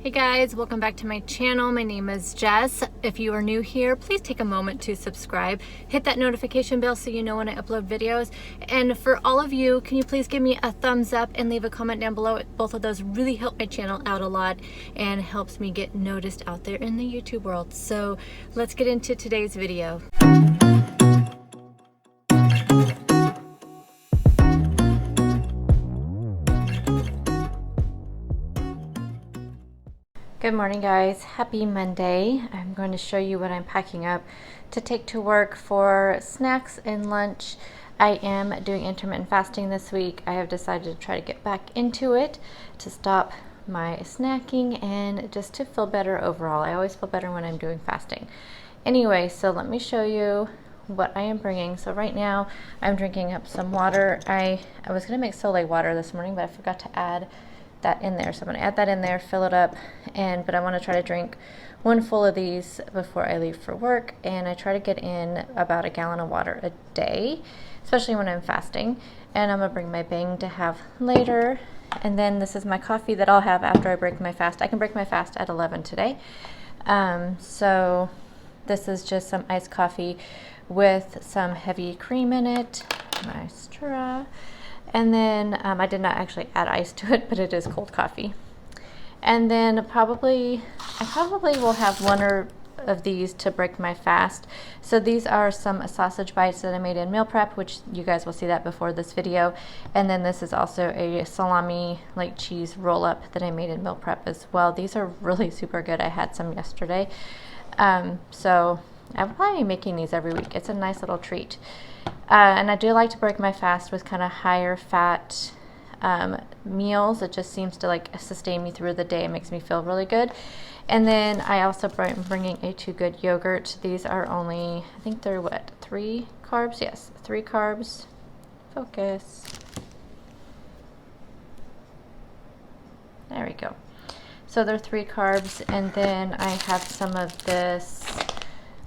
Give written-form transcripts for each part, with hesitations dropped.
Hey guys, welcome back to my channel. My name is Jess. If you are new here, please take a moment to subscribe. Hit that notification bell so you know when I upload videos. And for all of you, can you please give me a thumbs up and leave a comment down below? Both of those really help my channel out a lot and helps me get noticed out there in the YouTube world. So let's get into today's video. Good morning guys, happy Monday. I'm going to show you what I'm packing up to take to work for snacks and lunch. I am doing intermittent fasting this week. I have decided to try to get back into it to stop my snacking and just to feel better overall. I always feel better when I'm doing fasting. Anyway, so let me show you what I am bringing. So right now I'm drinking up some water. I was going to make Soleil water this morning, but I forgot to add that in there, so I'm going to add that in there, fill it up, but I want to try to drink one full of these before I leave for work. And I try to get in about a gallon of water a day, especially when I'm fasting. And I'm going to bring my Bang to have later, and then this is my coffee that I'll have after I break my fast. I can break my fast at 11 today. So this is just some iced coffee with some heavy cream in it, my straw. And then I did not actually add ice to it, but it is cold coffee. And then I probably will have one of these to break my fast. So these are some sausage bites that I made in meal prep, which you guys will see that before this video. And then this is also a salami like cheese roll up that I made in meal prep as well. These are really super good. I had some yesterday. So I'm probably making these every week. It's a nice little treat. And I do like to break my fast with kind of higher fat meals. It just seems to like sustain me through the day. It makes me feel really good. And then I also am bringing a Too Good yogurt. These are only, I think they're what, 3 carbs? Yes, 3 carbs. Focus. There we go. So they're 3 carbs. And then I have some of this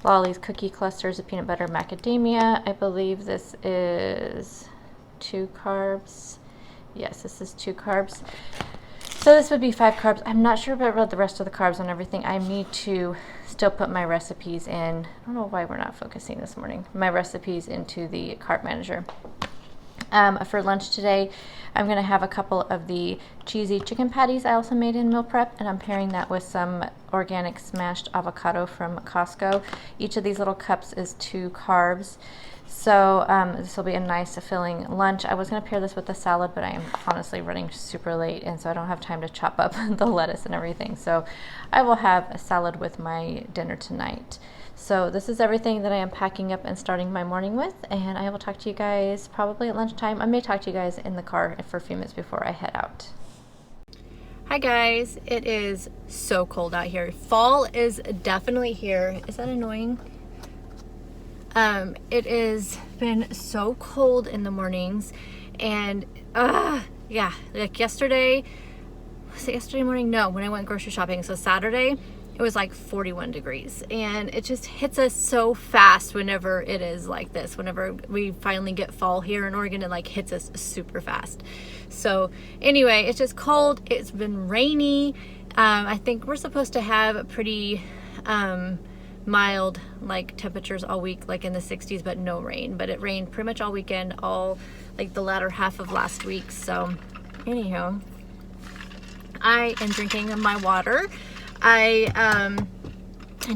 Lolli's cookie clusters of peanut butter macadamia. I believe this is 2 carbs. Yes, this is 2 carbs. So this would be 5 carbs. I'm not sure about the rest of the carbs and everything. I need to still put my recipes in. I don't know why we're not focusing this morning. My recipes into the Carb Manager. For lunch today, I'm going to have a couple of the cheesy chicken patties I also made in meal prep, and I'm pairing that with some organic smashed avocado from Costco. Each of these little cups is 2 carbs. So this will be a nice filling lunch. I was going to pair this with a salad, but I am honestly running super late, and so I don't have time to chop up the lettuce and everything. So I will have a salad with my dinner tonight. So this is everything that I am packing up and starting my morning with, and I will talk to you guys probably at lunchtime. I may talk to you guys in the car for a few minutes before I head out. Hi guys, it is so cold out here. Fall is definitely here. Is that annoying? It has been so cold in the mornings, and yeah, like yesterday, was it yesterday morning? No, when I went grocery shopping. So Saturday, it was like 41 degrees, and it just hits us so fast whenever it is like this. Whenever we finally get fall here in Oregon, it like hits us super fast. So anyway, it's just cold. It's been rainy. I think we're supposed to have a pretty mild like temperatures all week, like in the 60s, but no rain. But it rained pretty much all weekend, all like the latter half of last week. So anyhow, I am drinking my water. I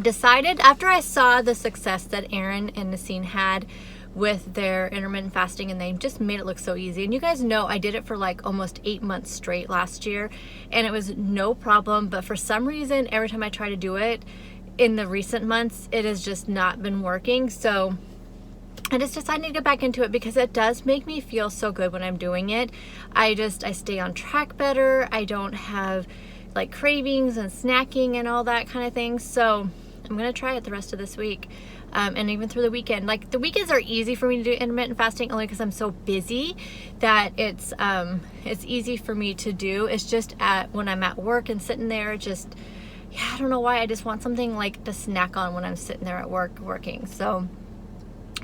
decided after I saw the success that Aaron and Nassim had with their intermittent fasting, and they just made it look so easy. And you guys know I did it for like almost 8 months straight last year, and it was no problem. But for some reason, every time I try to do it in the recent months, it has just not been working. So I just decided to get back into it because it does make me feel so good when I'm doing it. I stay on track better. I don't have like cravings and snacking and all that kind of thing. So I'm gonna try it the rest of this week, and even through the weekend. Like the weekends are easy for me to do intermittent fasting only because I'm so busy that it's easy for me to do. It's just when I'm at work and sitting there, I don't know why, I just want something like to snack on when I'm sitting there at work working. So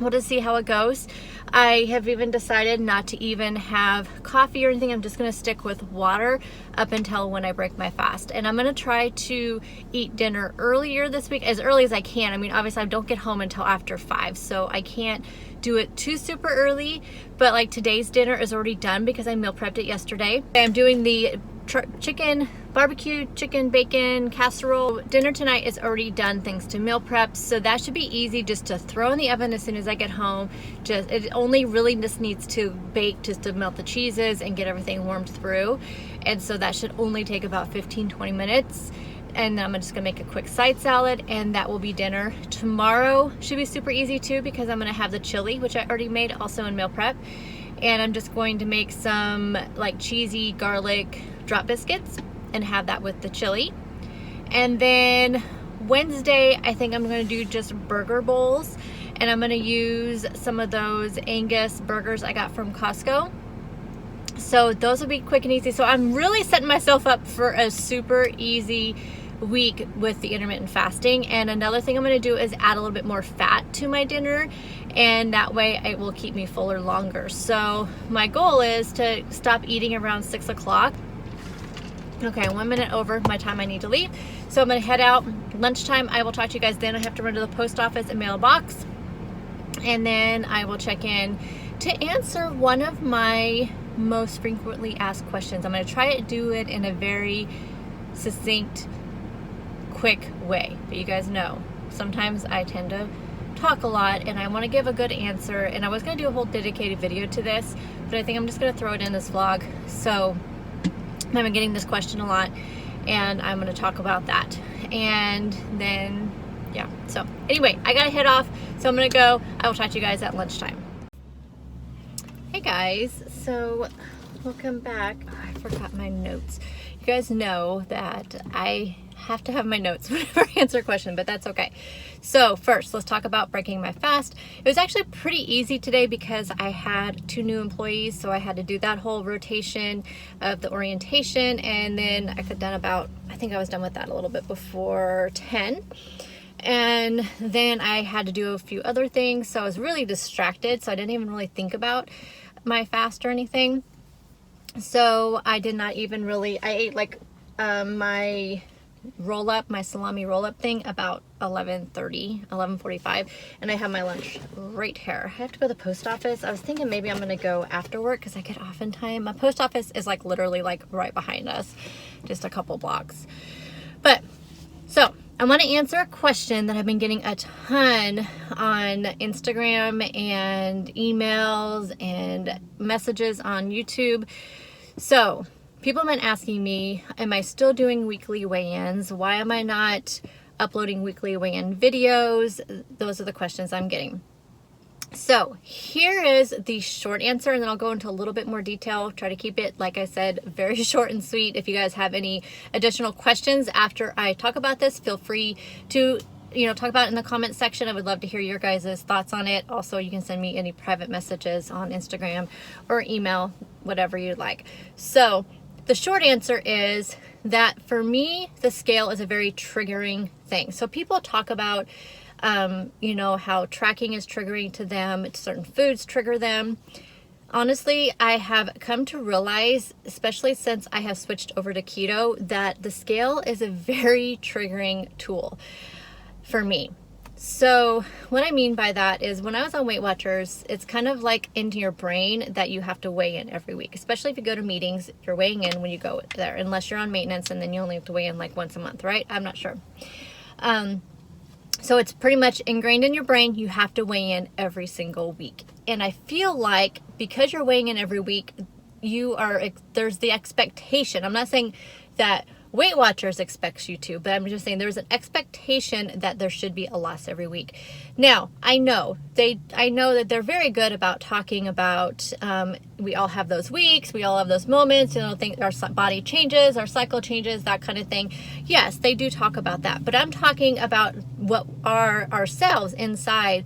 we'll just see how it goes. I have even decided not to even have coffee or anything. I'm just gonna stick with water up until when I break my fast. And I'm gonna try to eat dinner earlier this week, as early as I can. I mean, obviously I don't get home until after 5, so I can't do it too super early, but like today's dinner is already done because I meal prepped it yesterday. I'm doing the chicken, barbecue, chicken, bacon, casserole. Dinner tonight is already done thanks to meal prep, so that should be easy just to throw in the oven as soon as I get home. It only really just needs to bake just to melt the cheeses and get everything warmed through, and so that should only take about 15-20 minutes. And then I'm just gonna make a quick side salad, and that will be dinner. Tomorrow should be super easy too, because I'm gonna have the chili, which I already made also in meal prep, and I'm just going to make some like cheesy garlic drop biscuits and have that with the chili. And then Wednesday, I think I'm gonna do just burger bowls, and I'm gonna use some of those Angus burgers I got from Costco. So those will be quick and easy. So I'm really setting myself up for a super easy week with the intermittent fasting. And another thing I'm going to do is add a little bit more fat to my dinner, and that way it will keep me fuller longer. So my goal is to stop eating around 6 o'clock. Okay, 1 minute over my time I need to leave, so I'm going to head out. Lunchtime, I will talk to you guys then. I have to run to the post office and mail a box, and then I will check in to answer one of my most frequently asked questions. I'm going to try to do it in a very succinct, quick way, but you guys know sometimes I tend to talk a lot, and I want to give a good answer. And I was going to do a whole dedicated video to this, but I think I'm just going to throw it in this vlog. So I've been getting this question a lot, and I'm going to talk about that. And then yeah, so anyway, I gotta head off, so I'm gonna go. I will talk to you guys at lunchtime. Hey guys, so welcome back. Oh, I forgot my notes. You guys know that I have to have my notes whenever I answer a question, but that's okay. So first, let's talk about breaking my fast. It was actually pretty easy today because I had 2 new employees, so I had to do that whole rotation of the orientation, and then I got done about, I think I was done with that a little bit before 10. And then I had to do a few other things, so I was really distracted, so I didn't even really think about my fast or anything. So I did not even really, I ate like my roll-up, my salami roll-up thing about 11:30, 11:45, and I have my lunch right here. I have to go to the post office. I was thinking maybe I'm gonna go after work because I get off in time. My post office is like literally like right behind us, just a couple blocks. But so I want to answer a question that I've been getting a ton on Instagram and emails and messages on YouTube. So people have been asking me, am I still doing weekly weigh-ins? Why am I not uploading weekly weigh-in videos? Those are the questions I'm getting. So here is the short answer, and then I'll go into a little bit more detail. Try to keep it, like I said, very short and sweet. If you guys have any additional questions after I talk about this, feel free to talk about it in the comment section. I would love to hear your guys' thoughts on it. Also, you can send me any private messages on Instagram or email, whatever you'd like. So the short answer is that for me, the scale is a very triggering thing. So people talk about how tracking is triggering to them, certain foods trigger them. Honestly, I have come to realize, especially since I have switched over to keto, that the scale is a very triggering tool for me. So what I mean by that is when I was on Weight Watchers, it's kind of like into your brain that you have to weigh in every week, especially if you go to meetings, you're weighing in when you go there, unless you're on maintenance and then you only have to weigh in like once a month, right? I'm not sure. So it's pretty much ingrained in your brain. You have to weigh in every single week. And I feel like because you're weighing in every week, there's the expectation. I'm not saying that Weight Watchers expects you to, but I'm just saying there's an expectation that there should be a loss every week. Now, I know that they're very good about talking about, we all have those weeks, we all have those moments, think our body changes, our cycle changes, that kind of thing. Yes, they do talk about that, but I'm talking about what ourselves inside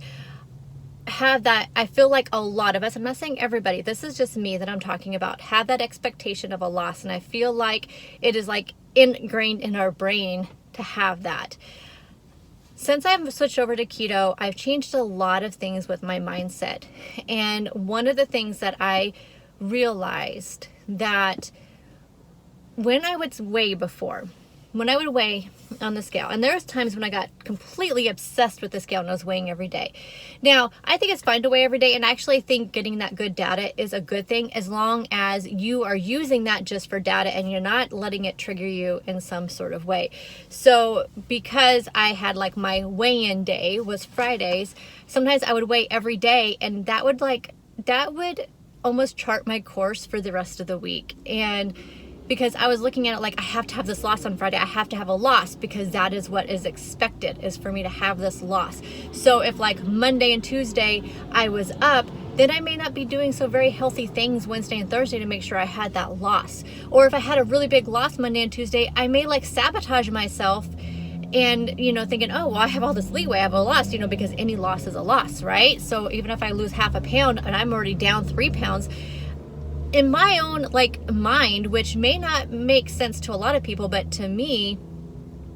have that. I feel like a lot of us, I'm not saying everybody, this is just me that I'm talking about, have that expectation of a loss. And I feel like it is like ingrained in our brain to have that. Since I've switched over to keto, I've changed a lot of things with my mindset. And one of the things that I realized that when I would weigh on the scale, and there was times when I got completely obsessed with the scale and I was weighing every day. Now, I think it's fine to weigh every day, and I actually think getting that good data is a good thing as long as you are using that just for data and you're not letting it trigger you in some sort of way. So because I had like my weigh-in day was Fridays, sometimes I would weigh every day, and that would almost chart my course for the rest of the week. And because I was looking at it like, I have to have this loss on Friday. I have to have a loss because that is what is expected, is for me to have this loss. So if like Monday and Tuesday I was up, then I may not be doing so very healthy things Wednesday and Thursday to make sure I had that loss. Or if I had a really big loss Monday and Tuesday, I may like sabotage myself and, thinking, oh, well, I have all this leeway, I have a loss, because any loss is a loss, right? So even if I lose half a pound and I'm already down 3 pounds, in my own mind, which may not make sense to a lot of people, but to me,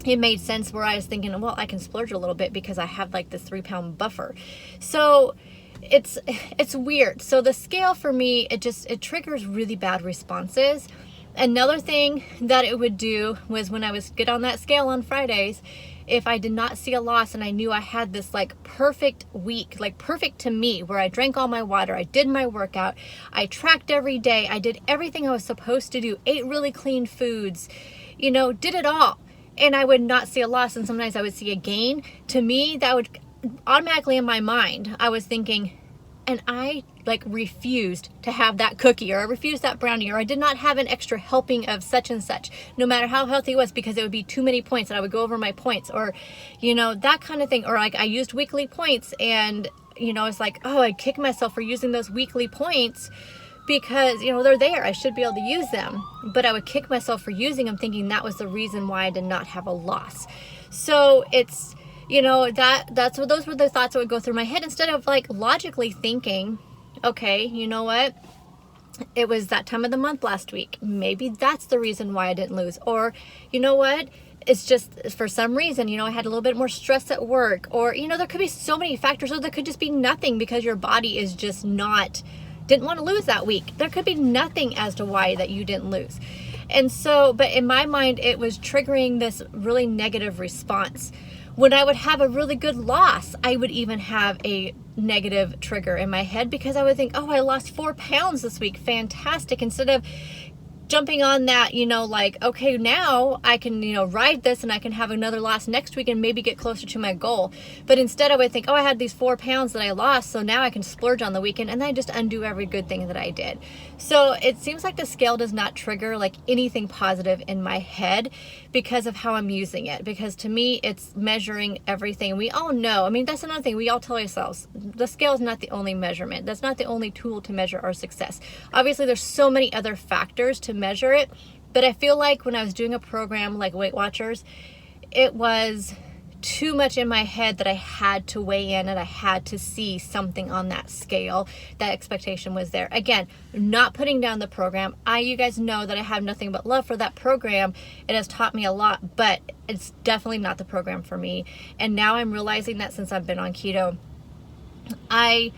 it made sense where I was thinking, well, I can splurge a little bit because I have like this 3 pound buffer. So it's weird. So the scale for me, it triggers really bad responses. Another thing that it would do was when I was get on that scale on Fridays, if I did not see a loss and I knew I had this like perfect week, like perfect to me, where I drank all my water, I did my workout, I tracked every day, I did everything I was supposed to do, ate really clean foods, did it all, and I would not see a loss, and sometimes I would see a gain. To me, that would automatically, in my mind, I was thinking, and I refused to have that cookie, or I refused that brownie, or I did not have an extra helping of such and such, no matter how healthy it was, because it would be too many points and I would go over my points, or, that kind of thing. Or like I used weekly points and, it's like, oh, I kick myself for using those weekly points because, they're there. I should be able to use them. But I would kick myself for using them, thinking that was the reason why I did not have a loss. So it's, those were the thoughts that would go through my head, instead of logically thinking, okay, you know what? It was that time of the month last week. Maybe that's the reason why I didn't lose. Or, you know what? It's just for some reason, I had a little bit more stress at work, or, there could be so many factors, or there could just be nothing because your body is just didn't want to lose that week. There could be nothing as to why that you didn't lose. And so, but in my mind, it was triggering this really negative response. When I would have a really good loss, I would even have a negative trigger in my head because I would think, oh, I lost 4 pounds this week. Fantastic. Instead of jumping on that, okay, now I can, ride this and I can have another loss next week and maybe get closer to my goal. But instead I would think, oh, I had these 4 pounds that I lost, so now I can splurge on the weekend, and then I just undo every good thing that I did. So it seems like the scale does not trigger anything positive in my head because of how I'm using it. Because to me, it's measuring everything. We all know, that's another thing we all tell ourselves, the scale is not the only measurement. That's not the only tool to measure our success. Obviously, there's so many other factors to measure it, but I feel like when I was doing a program like Weight Watchers, it was too much in my head that I had to weigh in and I had to see something on that scale. That expectation was there. Again, not putting down the program. You guys know that I have nothing but love for that program. It has taught me a lot, but it's definitely not the program for me. And now I'm realizing that since I've been on keto, I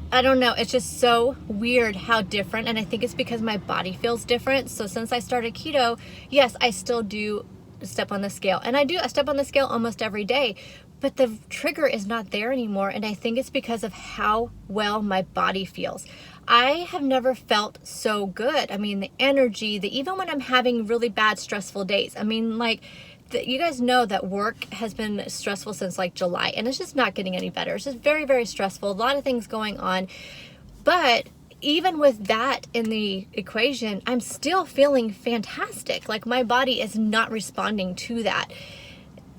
don't know, it's just so weird how different, and I think it's because my body feels different. So since I started keto, yes, I still do step on the scale, and I step on the scale almost every day, but the trigger is not there anymore, and I think it's because of how well my body feels. I have never felt so good. The energy, even when I'm having really bad, stressful days. You guys know that work has been stressful since July, and it's just not getting any better. It's just very, very stressful. A lot of things going on. But even with that in the equation, I'm still feeling fantastic. My body is not responding to that.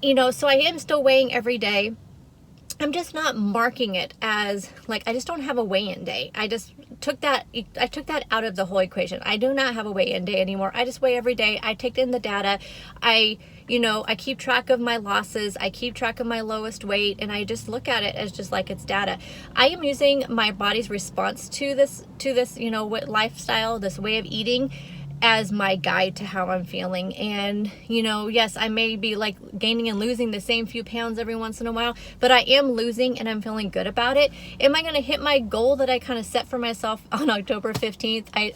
So I am still weighing every day. I'm just not marking it as I just don't have a weigh-in day. I took that out of the whole equation. I do not have a weigh-in day anymore. I just weigh every day. I take in the data. I keep track of my losses. I keep track of my lowest weight, and I just look at it as just it's data. I am using my body's response to this, what lifestyle, this way of eating, as my guide to how I'm feeling. And, you know, yes, I may be like gaining and losing the same few pounds every once in a while, but I am losing and I'm feeling good about it. Am I going to hit my goal that I kind of set for myself on October 15th? I,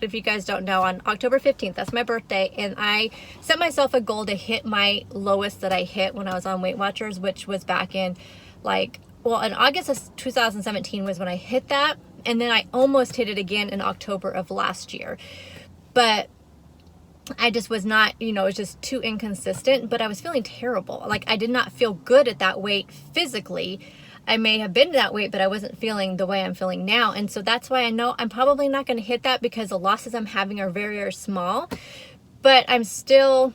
if you guys don't know, on October 15th, that's my birthday, and I set myself a goal to hit my lowest that I hit when I was on Weight Watchers, which was back in like, well, in August of 2017 was when I hit that. And then I almost hit it again in October of last year. But I just was not, you know, it was just too inconsistent, but I was feeling terrible. Like, I did not feel good at that weight physically. I may have been that weight, but I wasn't feeling the way I'm feeling now. And so that's why I know I'm probably not going to hit that, because the losses I'm having are very, very small, but I'm still,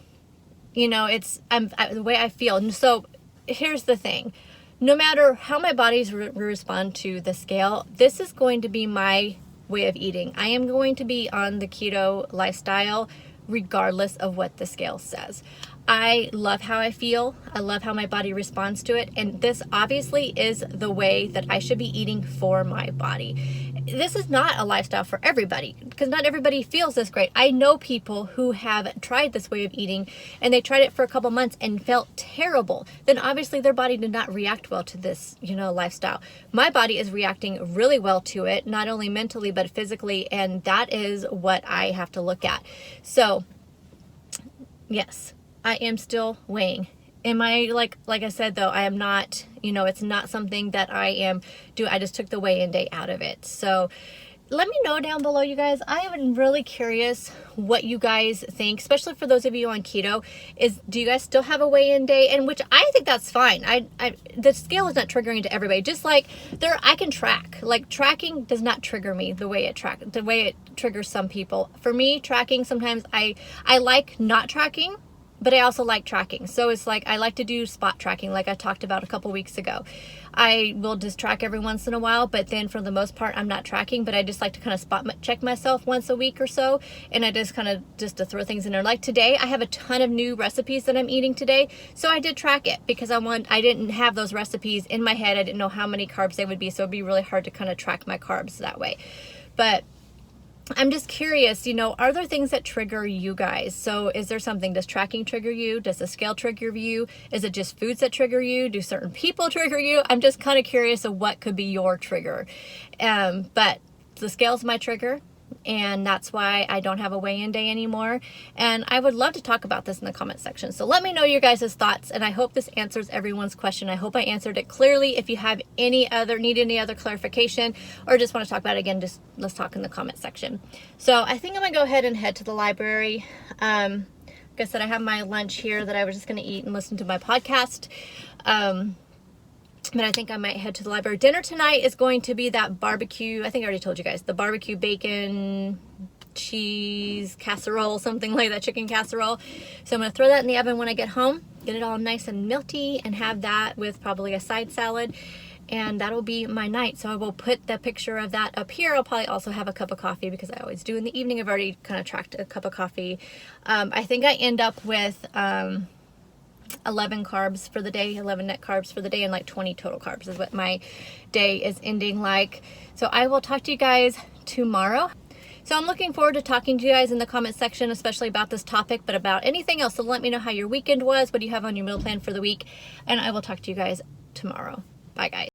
you know, the way I feel. And so here's the thing. No matter how my body's respond to the scale, this is going to be my way of eating. I am going to be on the keto lifestyle regardless of what the scale says. I love how I feel. I love how my body responds to it. And this obviously is the way that I should be eating for my body. This is not a lifestyle for everybody, because not everybody feels this great. I know people who have tried this way of eating and they tried it for a couple months and felt terrible. Then obviously their body did not react well to this, you know, lifestyle. My body is reacting really well to it, not only mentally, but physically. And that is what I have to look at. So yes, I am still weighing. Am I, like I said, though, I am not, you know, it's not something that I am doing. I just took the weigh-in day out of it. So let me know down below, you guys. I am really curious what you guys think, especially for those of you on keto. Do you guys still have a weigh-in day? And which I think that's fine. The scale is not triggering to everybody. Just like I can track. Like, tracking does not trigger me the way it triggers some people. For me, tracking, sometimes I like not tracking, but I also like tracking. So it's like, I like to do spot tracking, like I talked about a couple weeks ago. I will just track every once in a while, but then for the most part, I'm not tracking, but I just like to kind of spot check myself once a week or so. And I just kind of, just to throw things in there. Like today, I have a ton of new recipes that I'm eating today. So I did track it, because I didn't have those recipes in my head. I didn't know how many carbs they would be. So it'd be really hard to kind of track my carbs that way. But I'm just curious, you know, are there things that trigger you guys? So is there something, does tracking trigger you? Does the scale trigger you? Is it just foods that trigger you? Do certain people trigger you? I'm just kind of curious of what could be your trigger. But the scale's my trigger. And that's why I don't have a weigh-in day anymore. And I would love to talk about this in the comment section. So let me know your guys' thoughts. And I hope this answers everyone's question. I hope I answered it clearly. If you have need any other clarification, or just want to talk about it again, just let's talk in the comment section. So I think I'm gonna go ahead and head to the library. Like I said, I have my lunch here that I was just gonna eat and listen to my podcast. But I think I might head to the library. Dinner tonight is going to be that barbecue. I think I already told you guys, the barbecue bacon cheese casserole, something like that, chicken casserole. So I'm going to throw that in the oven when I get home, get it all nice and melty, and have that with probably a side salad. And that'll be my night. So I will put the picture of that up here. I'll probably also have a cup of coffee, because I always do in the evening. I've already kind of tracked a cup of coffee. I think I end up with 11 carbs for the day, 11 net carbs for the day, and like 20 total carbs is what my day is ending like. So I will talk to you guys tomorrow. So I'm looking forward to talking to you guys in the comment section, especially about this topic, but about anything else. So let me know how your weekend was, what do you have on your meal plan for the week, and I will talk to you guys tomorrow. Bye, guys.